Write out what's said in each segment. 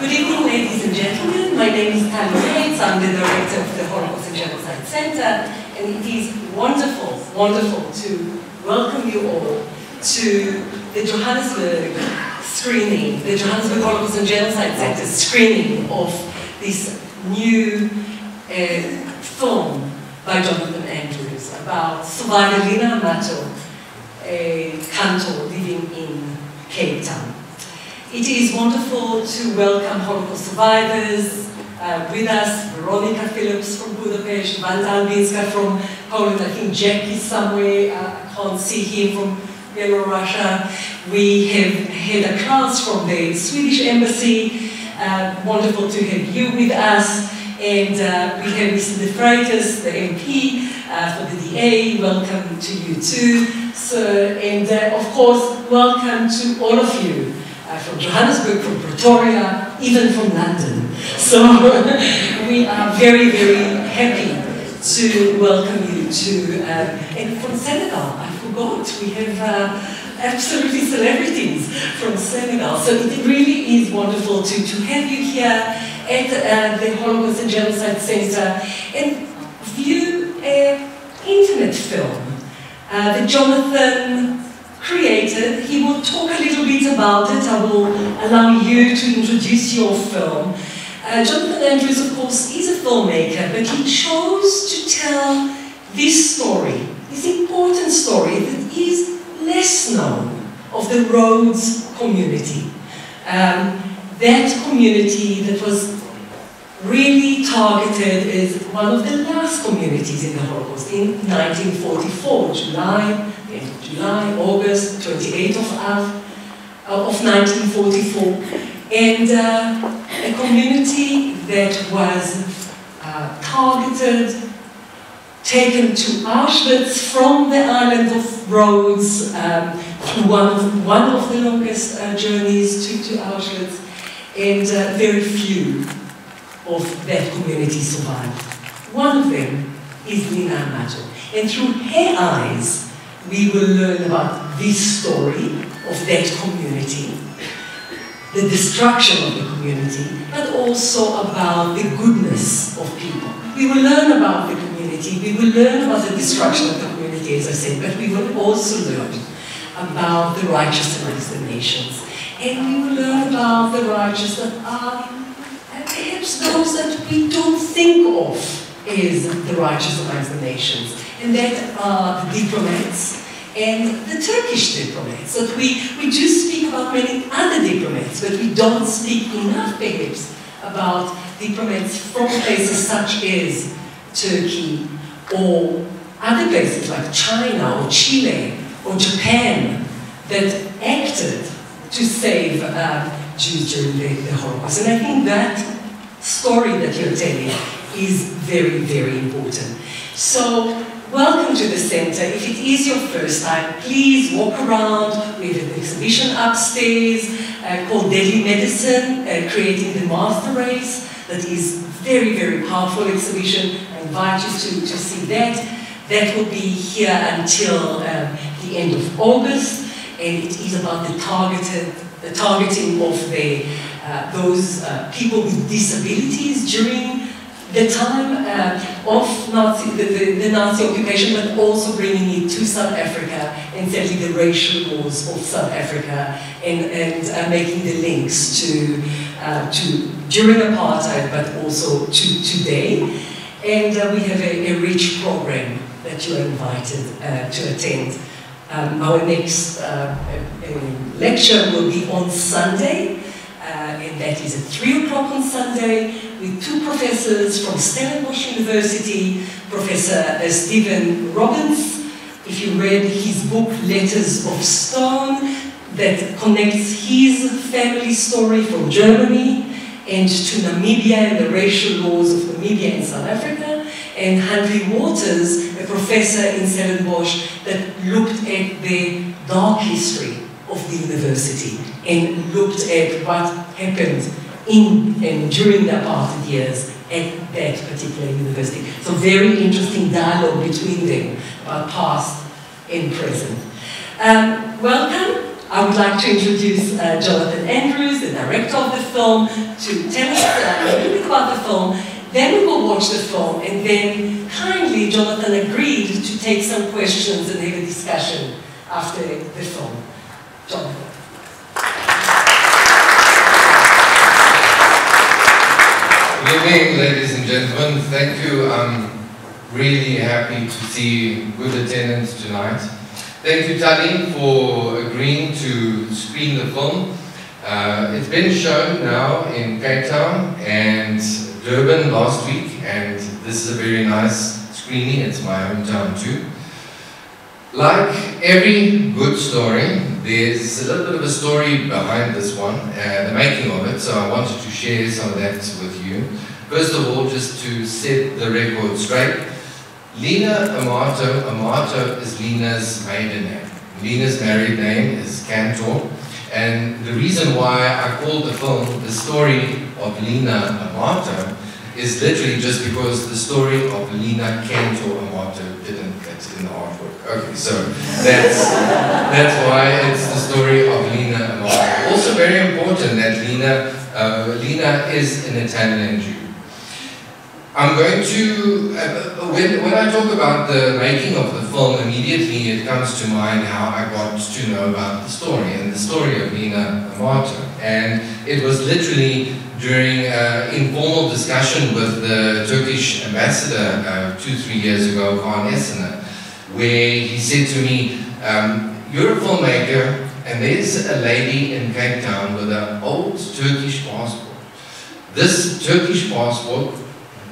Good evening, ladies and gentlemen. My name is Tali Nates. I'm the director of the Holocaust Genocide Centre, and it is wonderful, wonderful to welcome you all to the Johannesburg screening, the Johannesburg Holocaust and Genocide Centre screening of this new film by Johnathan Andrews about survivor Lina Amato, a cantor living in Cape Town. It is wonderful to welcome Holocaust survivors with us, Veronica Phillips from Budapest, Van Albinska from Poland, I think Jack is somewhere, I can't see him, from Belarus. We have had a class from the Swedish embassy, wonderful to have you with us, and we have Mr. De Freitas, the MP for the DA, welcome to you too, sir, and of course, welcome to all of you. From Johannesburg, from Pretoria, even from London. So we are very, very happy to welcome you to, and from Senegal, I forgot, we have absolutely celebrities from Senegal. So it really is wonderful to have you here at the Holocaust and Genocide Centre and view an intimate film that Johnathan created. He will talk a little bit about it. I will allow you to introduce your film. Johnathan Andrews, of course, is a filmmaker, but he chose to tell this story, this important story that is less known, of the Rhodes community. That community that was really targeted as one of the last communities in the Holocaust in 1944, July, August, 28th of 1944, and a community that was targeted, taken to Auschwitz from the island of Rhodes, through one of the longest journeys to Auschwitz, and very few of that community survived. One of them is Lina Amato, and through her eyes, we will learn about this story of that community, the destruction of the community, but also about the goodness of people. We will learn about the community, we will learn about the destruction of the community, as I said, but we will also learn about the righteous amongst the nations. And we will learn about the righteous that are perhaps those that we don't think of as the righteous amongst the nations. And that are the diplomats and the Turkish diplomats. That we do speak about many other diplomats, but we don't speak enough perhaps about diplomats from places such as Turkey or other places like China or Chile or Japan that acted to save Jews during the Holocaust. And I think that story that you're telling is very, very important. So, welcome to the centre. If it is your first time, please walk around. We have an exhibition upstairs called Deadly Medicine, Creating the Master Race. That is very, very powerful exhibition. I invite you to see that. That will be here until the end of August, and it is about the targeting of those people with disabilities during the time of the Nazi occupation, but also bringing it to South Africa and settling the racial laws of South Africa and making the links to during apartheid, but also to today. And we have a rich program that you are invited to attend. Our next lecture will be on Sunday, and that is at 3 o'clock on Sunday, with two professors from Stellenbosch University, Professor Stephen Robbins. If you read his book, Letters of Stone, that connects his family story from Germany and to Namibia and the racial laws of Namibia and South Africa, and Henry Waters, a professor in Stellenbosch that looked at the dark history of the university and looked at what happened in and during the apartheid years at that particular university. So very interesting dialogue between them about past and present. Welcome. I I would like to introduce Johnathan Andrews, the director of the film, to tell us a little bit about the film. Then we will watch the film, and then kindly Johnathan agreed to take some questions and have a discussion after the film. Johnathan. Good evening, ladies and gentlemen. Thank you. I'm really happy to see good attendance tonight. Thank you, Tali, for agreeing to screen the film. It's been shown now in Cape Town and Durban last week, and this is a very nice screening. It's my hometown too. Like every good story, there's a little bit of a story behind this one, the making of it, so I wanted to share some of that with you. First of all, just to set the record straight, Lina Amato, Amato is Lina's maiden name. Lina's married name is Cantor, and the reason why I called the film The Story of Lina Amato is literally just because the story of Lina Cantor Amato didn't fit in the artwork. Okay, so that's why it's the story of Lina Amato. Also very important that Lina is an Italian Jew. I'm going to, when I talk about the making of the film, immediately it comes to mind how I got to know about the story, and the story of Lina Amato. And it was literally during informal discussion with the Turkish ambassador 2-3 years ago, Kaan Essener, where he said to me, you're a filmmaker, and there's a lady in Cape Town with an old Turkish passport. This Turkish passport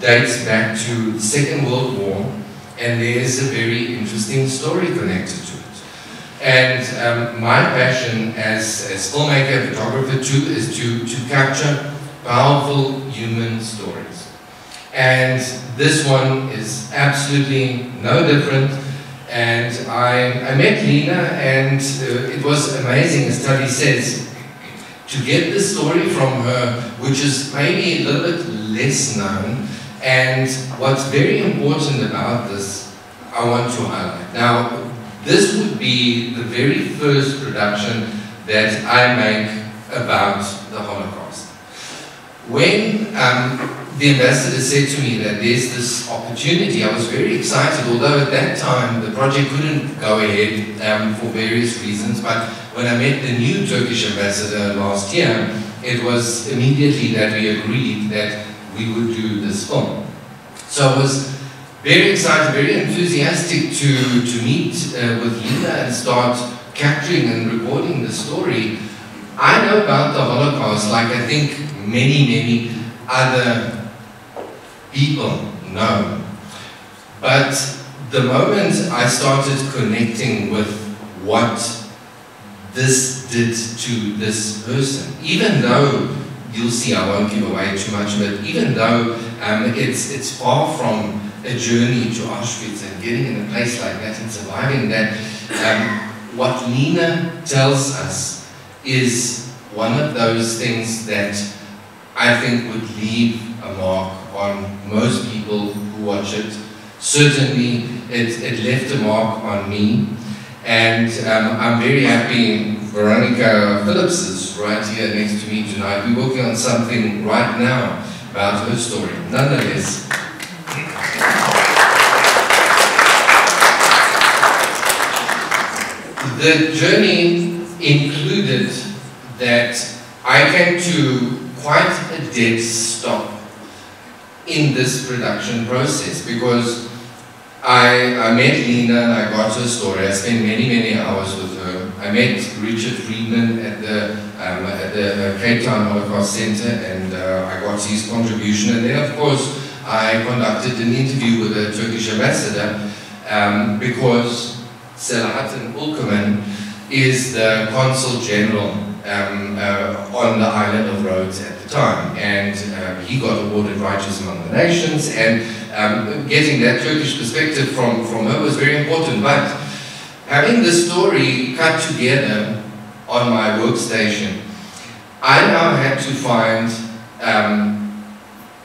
dates back to the Second World War, and there's a very interesting story connected to it. And my passion as filmmaker, photographer too, is to capture powerful human stories. And this one is absolutely no different. And I met Lina, and it was amazing, as Tali says, to get the story from her, which is maybe a little bit less known. And what's very important about this, I want to highlight. Now, this would be the very first production that I make about the Holocaust. When the ambassador said to me that there's this opportunity, I was very excited, although at that time the project couldn't go ahead for various reasons. But when I met the new Turkish ambassador last year, it was immediately that we agreed that we would do this film. So I was very excited, very enthusiastic to meet with Lina and start capturing and recording the story. I know about the Holocaust like I think many other people know. But the moment I started connecting with what this did to this person, even though you'll see I won't give away too much of it, even though it's far from a journey to Auschwitz and getting in a place like that and surviving that, what Lina tells us is one of those things that I think would leave a mark on most people who watch it. Certainly it left a mark on me, and I'm very happy Veronica Phillips is right here next to me tonight. We're working on something right now about her story. Nonetheless, the journey included that I came to quite a dead stop in this production process, because I met Lina and I got her story. I spent many hours with her. I met Richard Friedman at the Cape Town Holocaust Centre, and I got his contribution. And then, of course, I conducted an interview with the Turkish ambassador because Selahattin Ulkerman is the Consul General on the island of Rhodes at the time, and he got awarded Righteous Among the Nations, and getting that Turkish perspective from her was very important. But having the story cut together on my workstation, I now had to find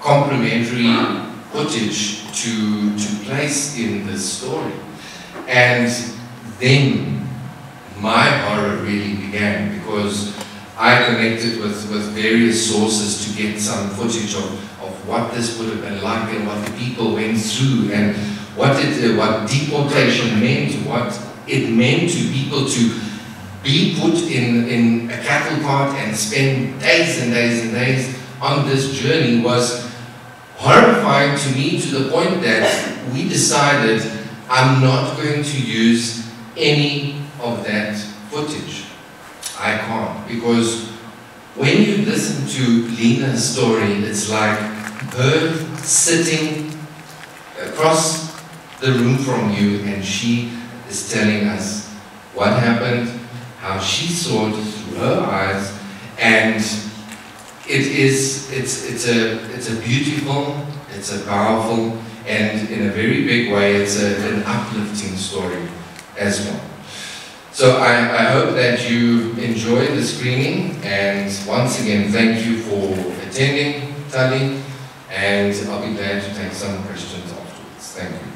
complementary footage to place in this story. And then my horror really began, because I connected with various sources to get some footage of what this would have been like and what the people went through and what deportation meant, what it meant to people to be put in a cattle cart and spend days and days and days on this journey was horrifying to me, to the point that we decided I'm not going to use any of that footage. I can't, because when you listen to Lina's story, it's like her sitting across the room from you, and she is telling us what happened, how she saw it through her eyes, and it's a beautiful, it's a powerful, and in a very big way, it's an uplifting story as well. So I hope that you enjoy the screening, and once again, thank you for attending, Tali, and I'll be glad to take some questions afterwards. Thank you.